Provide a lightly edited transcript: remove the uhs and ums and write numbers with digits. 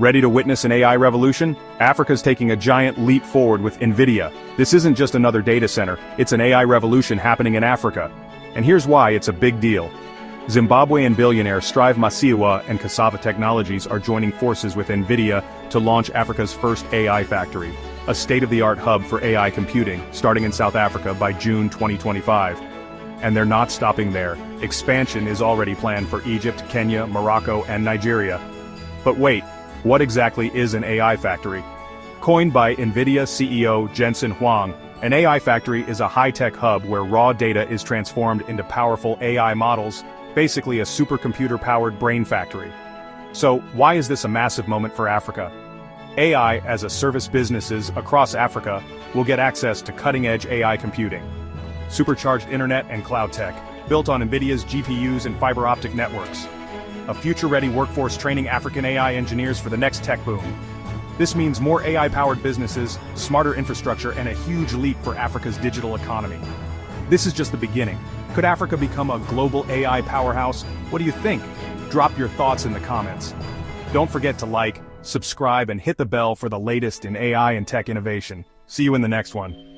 Ready to witness an AI revolution? Africa's taking a giant leap forward with Nvidia. This isn't just another data center, it's an AI revolution happening in Africa. And here's why it's a big deal. Zimbabwean billionaire Strive Masiyiwa and Cassava Technologies are joining forces with Nvidia to launch Africa's first AI factory, a state-of-the-art hub for AI computing, starting in South Africa by June 2025. And they're not stopping there. Expansion is already planned for Egypt, Kenya, Morocco, and Nigeria. But wait, what exactly is an AI factory? Coined by Nvidia CEO Jensen Huang, an AI factory is a high-tech hub where raw data is transformed into powerful AI models, basically a supercomputer-powered brain factory. So, why is this a massive moment for Africa? AI as a service businesses across Africa will get access to cutting-edge AI computing. Supercharged internet and cloud tech, built on Nvidia's GPUs and fiber optic networks. A future-ready workforce training African AI engineers for the next tech boom. This means more AI-powered businesses, smarter infrastructure, and a huge leap for Africa's digital economy. This is just the beginning. Could Africa become a global AI powerhouse? What do you think? Drop your thoughts in the comments. Don't forget to like, subscribe, and hit the bell for the latest in AI and tech innovation. See you in the next one.